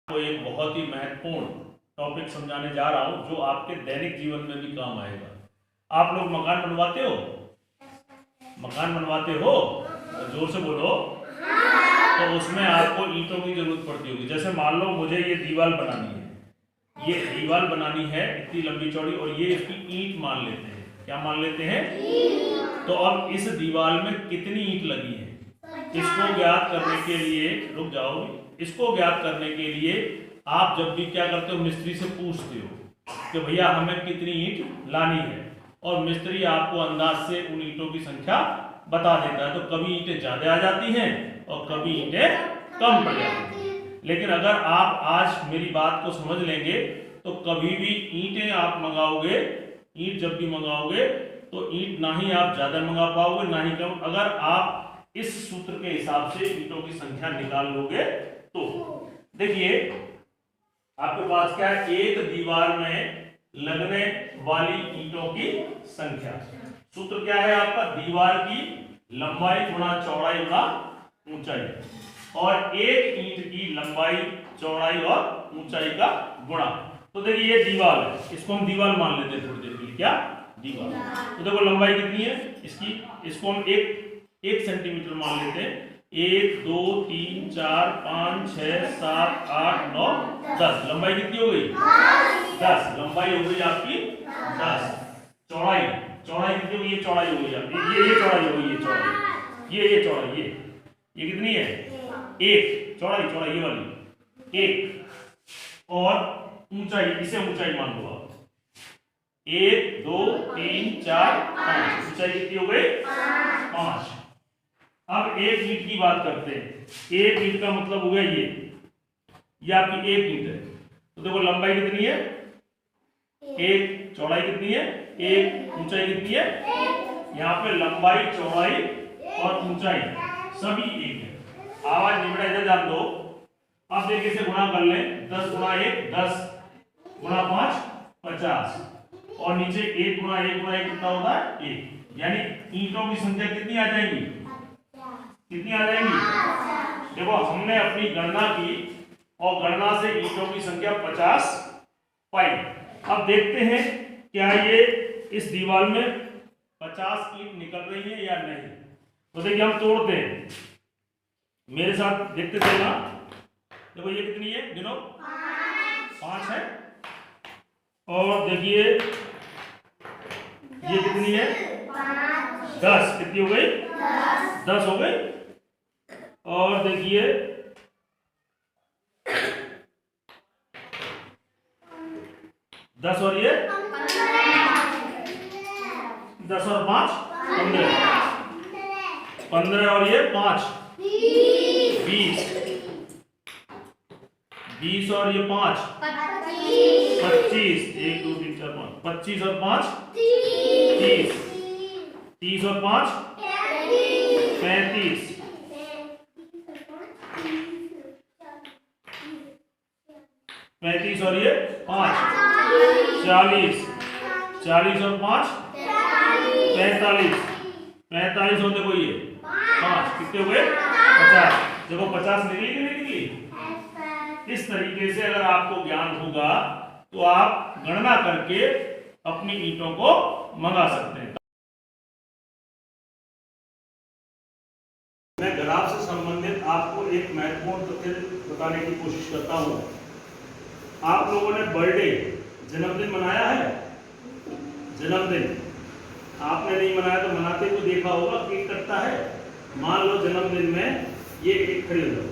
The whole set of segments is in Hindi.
को एक बहुत ही महत्वपूर्ण टॉपिक समझाने जा रहा हूं जो आपके दैनिक जीवन में भी काम आएगा। आप लोग मकान बनवाते हो? मकान बनवाते हो? जोर से बोलो। तो उसमें आपको ईंटों की जरूरत पड़ती होगी। जैसे मान लो मुझे ये दीवार बनानी है, ये दीवार बनानी है इतनी लंबी चौड़ी, और ये इसकी ईंट मान लेते हैं। क्या मान लेते हैं? तो अब इस दीवार में कितनी ईंट लगी है, इसको ज्ञात करने के लिए, रुक जाओ, इसको ज्ञात करने के लिए आप जब भी क्या करते हो, मिस्त्री से पूछते हो कि भैया हमें कितनी ईंट लानी है, और मिस्त्री आपको अंदाज से उन ईंटों की संख्या बता देता है। तो कभी ईंटें ज्यादा आ जाती हैं और कभी ईंटें कम पड़ जाती हैं। लेकिन अगर आप आज मेरी बात को समझ लेंगे तो कभी भी ईंटें आप मंगाओगे, ईंट जब भी मंगाओगे तो ईंट ना ही आप ज्यादा मंगा पाओगे ना ही कम, अगर आप इस सूत्र के हिसाब से ईंटों की संख्या निकाल लोगे। तो देखिए आपके पास क्या है, एक दीवार में लगने वाली ईंटों की संख्या। सूत्र क्या है आपका? दीवार की लंबाई गुणा चौड़ाई गुणा ऊंचाई, और एक ईंट की लंबाई चौड़ाई और ऊंचाई का गुणा। तो देखिए ये दीवार है, इसको हम दीवार मान लेते हैं थोड़ी देर के लिए। क्या? दीवार। तो देखो लंबाई कितनी है इसकी, इसको हम एक सेंटीमीटर मान लेते हैं। 1 2 3 4 5 6 7 8 9 10। लंबाई कितनी हो गई? 10। लंबाई हो गई आपकी 10। चौड़ाई कितनी हो गई? ये चौड़ाई हो गई आपकी, ये चौड़ाई हो गई, ये चौड़ाई, ये चौड़ाई, ये कितनी है? 1। चौड़ाई ये वाली 1। और ऊंचाई, इसे ऊंचाई मान लो आप। 1 2 3 4 5। ऊंचाई कितनी हो गई? 5। अब एक ईंट की बात करते हैं। एक ईंट का मतलब हो गया ये आपकी एक ईंट है। तो देखो लंबाई कितनी है? 1। चौड़ाई कितनी है? 1। ऊंचाई कितनी है? यहाँ पे लंबाई, चौड़ाई और ऊंचाई सभी एक है। आवाज निबड़ा इधर जान दो। अब देखिए इसे गुणा कर लें। 10 गुणा 1 10, गुणा 5 50, और नीचे 1 गुणा 1 गुणा 1 कितना होता है? 1। यानी ईंटों की संख्या कितनी आ जाएगी? कितनी आ जाएंगी? देखो हमने अपनी गणना की और गणना से ईंटों की संख्या 50 पाई। अब देखते हैं क्या ये इस दीवार में 50 ईंट निकल रही है या नहीं। तो देखिए हम तोड़ते हैं, मेरे साथ देखते थे ना। देखो ये कितनी है, गिनो। 5 है। और देखिए ये कितनी है? 10। कितनी हो गई? 10 हो गई। और देखिए 10 और ये 10 और 5 15 और ये 5 20 20 और ये 5 25 1 2 3 4 5 25 और 5 30 30 और 5 35 35 और ये 5 40 40 और 5 45 45 और देखो ये 5 कितने हुए? 50। देखो 50 निकली कि नहीं निकली? इस तरीके से अगर आपको ज्ञान होगा तो आप गणना करके अपनी ईंटों को मंगा सकते हैं। मैं ग्राफ से संबंधित आपको एक महत्वपूर्ण तथ्य बताने की कोशिश करता हूं। आप लोगों ने बर्थडे, जन्मदिन मनाया है? जन्मदिन आपने नहीं मनाया तो मनाते हुए देखा होगा, केक कटता है। मान लो जन्मदिन में ये केक खरीद लो,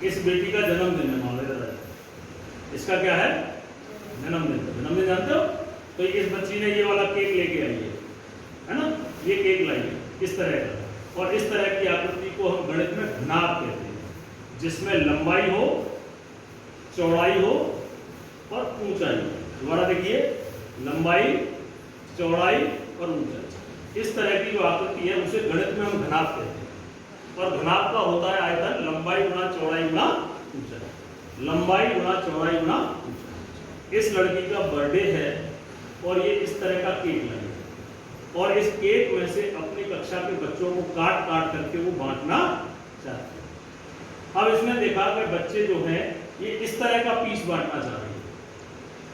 इस बेटी का जन्मदिन है, मान लो इसका क्या है? जन्मदिन। जन्मदिन जानते हो? तो इस बच्ची ने ये वाला केक लेके आई है ना, ये केक लाई है इस तरह का, और इस तरह की आकृति को हम गणित में घनाभ कहते हैं, जिसमें लंबाई हो, चौड़ाई हो और ऊंचाई। दोबारा देखिए, लंबाई, चौड़ाई और ऊंचाई, इस तरह की जो आकृति है उसे गणित में हम घनाभ कहते हैं। और घनाभ का होता है आयतन लंबाई गुणा चौड़ाई गुणा ऊंचाई। लंबाई गुणा चौड़ाई गुणा ऊंचाई। इस लड़की का बर्थडे है और ये इस तरह का केक लगे, और इस केक में से अपनी कक्षा के बच्चों को काट काट करके वो बांटना चाहते हैं। अब इसने देखा कि बच्चे जो हैं ये इस तरह का पीस बांटना चाह रही है।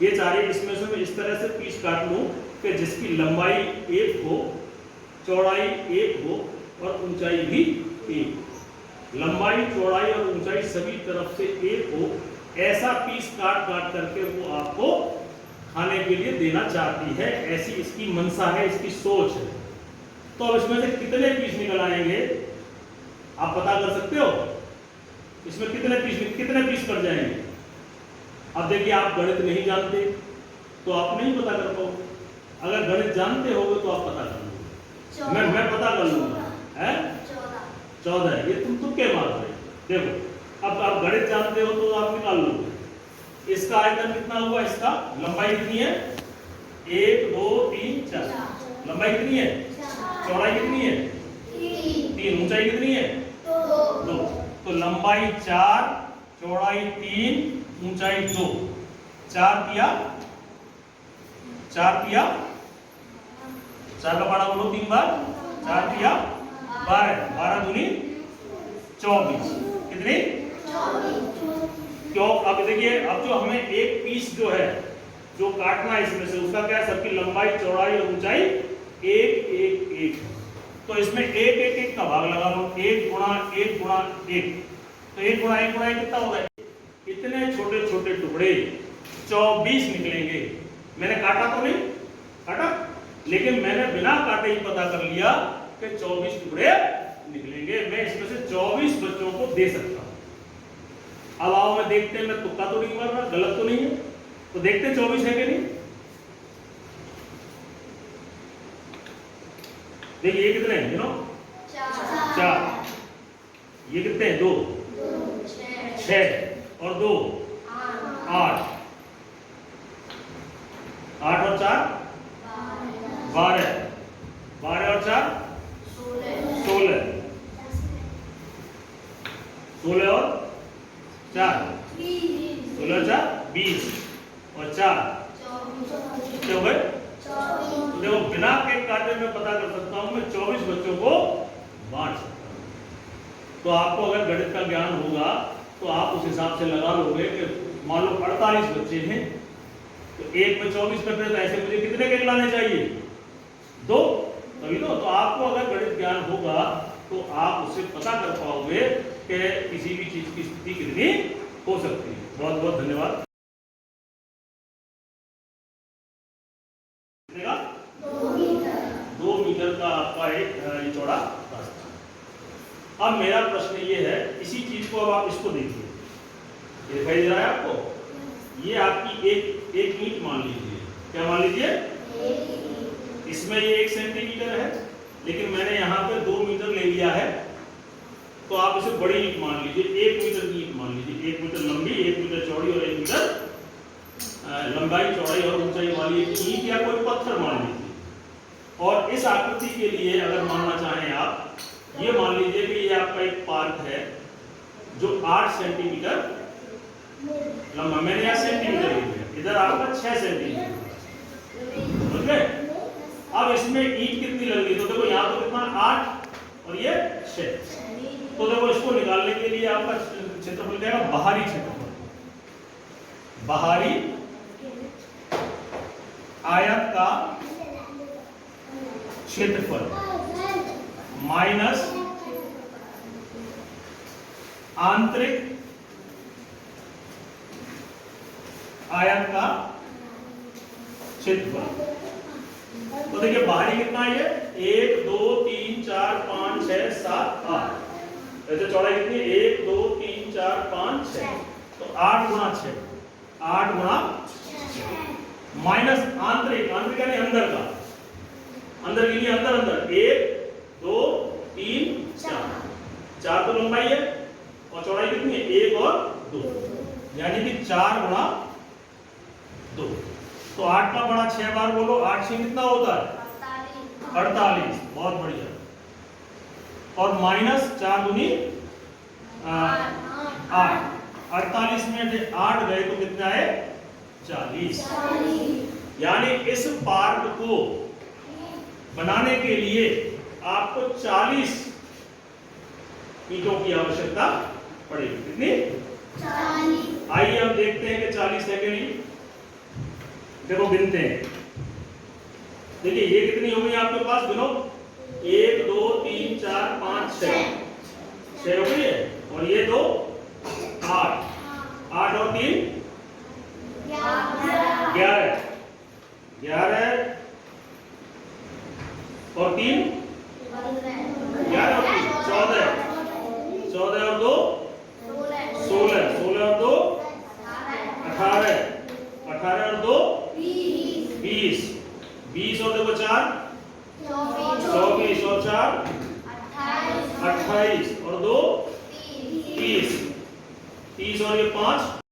ये चाह रही है इसमें से मैं इस तरह से पीस काट लूं कि जिसकी लंबाई 1 हो, चौड़ाई 1 हो और ऊंचाई भी 1। लंबाई, चौड़ाई और ऊंचाई सभी तरफ से 1 हो, ऐसा पीस काट काट करके वो आपको खाने के लिए देना चाहती है। ऐसी इसकी मंशा है, इसकी सोच है। तो अब इसमें से कितने पीस निकल आएंगे आप पता कर सकते हो? इसमें कितने पीस कट जाएंगे? अब देखिए, आप गणित नहीं जानते तो आप नहीं पता कर पाओगे। अगर गणित जानते होगे तो आप पता कर लोगे। मैं पता कर लूंगा। है 14। ये तुम तुक्के मार रहे। देखो, अब आप गणित जानते हो तो आप निकाल लोगे। इसका आयतन कितना हुआ? इसका लंबाई कितनी है? 1 2 3 4। लंबाई कितनी है? चौड़ाई कितनी है? 3। ऊंचाई कितनी है? 2। तो लंबाई 4, चौड़ाई 3, ऊंचाई 2। 4 दिया 4 का पारा बोलो 3 बार। 4 दिया 12। 12 दूनी 24। कितनी? 24। क्यों? अब देखिए, अब जो हमें एक पीस जो है जो काटना है इसमें से, उसका क्या है? सबकी लंबाई, चौड़ाई और ऊंचाई 1 1 1। तो इसमें 1 1 1 का भाग लगा लो। 1 गुणा 1 गुणा 1। तो 1 गुणा 1 गुणा 1 कितना होगा? इतने छोटे छोटे टुकड़े 24 निकलेंगे। मैंने काटा तो नहीं, काटा, लेकिन मैंने बिना काटे ही पता कर लिया कि 24 टुकड़े निकलेंगे। मैं इसमें से 24 बच्चों को दे सकता हूं। अब आओ, मैं देखते हैं, मैं तुक्का तो नहीं मार रहा, गलत तो नहीं है, तो देखते हैं 24 है कि नहीं। देखिए, ये कितने हैं? 4। ये कितने हैं? 2 6 और 2 8। 8 और 4 12। 12 और 4 16। 16 और 4 16 और 4 20 और 4 कितने हो गए? तो देखो, बिना केक काटे मैं पता कर सकता हूं, मैं 24 बच्चों को बांट सकता हूं। तो आपको अगर गणित का ज्ञान होगा तो आप उस हिसाब से लगा लोगे कि मान लो 48 बच्चे हैं, तो 1 में 24 करते हैं, तो ऐसे मुझे कितने केक लाने चाहिए? 2। तभी तो आपको अगर गणित ज्ञान होगा तो आप उससे पता कर पाओगे कि किसी भी चीज की स्थिति कितनी हो सकती है। बहुत बहुत धन्यवाद। 2 मीटर का आपका एक चौड़ा रास्ता। अब मेरा प्रश्न ये है, इसी चीज को अब आप इसको देखिए, ये दिखाई दे रहा है आपको? ये आपकी एक ईंट मान लीजिए। क्या मान लीजिए? इसमें ये 1 सेंटीमीटर है, लेकिन मैंने यहाँ पे 2 मीटर ले लिया है, तो आप इसे बड़ी ईंट मान लीजिए। 1 मीटर की ईंट मान लीजिए। 1 मीटर लंबी, 1 मीटर चौड़ी और 1 मीटर लंबाई, चौड़ाई और ऊंचाई वाली एक ईंट या कोई पत्थर मान लीजिए। और इस आकृति के लिए अगर मानना चाहें आप, ये मान लीजिए कि ये आपका एक पार्क है जो 8 सेंटीमीटर लंबा, मैंने यहाँ सेंटीमीटर लिया, इधर आपका 6 सेंटीमीटर, समझ गए? अब इसमें ईंट कितनी लग रही है? तो देखो, यहाँ तो कितना 8 और ये 6। तो देखो, इसको निकालने के लिए आपका क्षेत्रफल क्या है? बाहरी क्षेत्रफल, बाहरी आयत का क्षेत्रफल माइनस आंतरिक आयत का क्षेत्रफल। तो देखिए, बाहरी कितना है? 1 2 3 4 5 6 7 8। ऐसे चौड़ाई कितनी है? 1 2 3 4 5 6। तो 8 गुणा 6, 8 गुणा माइनस आंतरिक, आंतरिक यानी अंदर का, अंदर के लिए अंदर 1 2 3 4। 4 तो लंबाई है और चौड़ाई कितनी है? 1 और 2, यानी कि 4 गुणा 2। तो 8 का बड़ा 6 बार बोलो, 8 से कितना होता है? 48। बहुत बढ़िया। और माइनस 4 दूनी 8। 48 में 8 गए तो कितना है? 40। यानी इस पार्क को बनाने के लिए आपको 40 ईंटों की आवश्यकता पड़ेगी। कितनी? आइए हम देखते हैं कि 40 है कि नहीं। देखो गिनते हैं। देखिए ये कितनी हो गई आपके पास, गिनो। 1 2 3 4 5 6 6 हो गई है। और ये 2 8 8 और 3 11 11 और 3 11 और 3 14 14 और 2 16 16 और 2 18 18 और 2 20 20 और देखो 4 24 और 4 28 और 2 30 30 और ये 5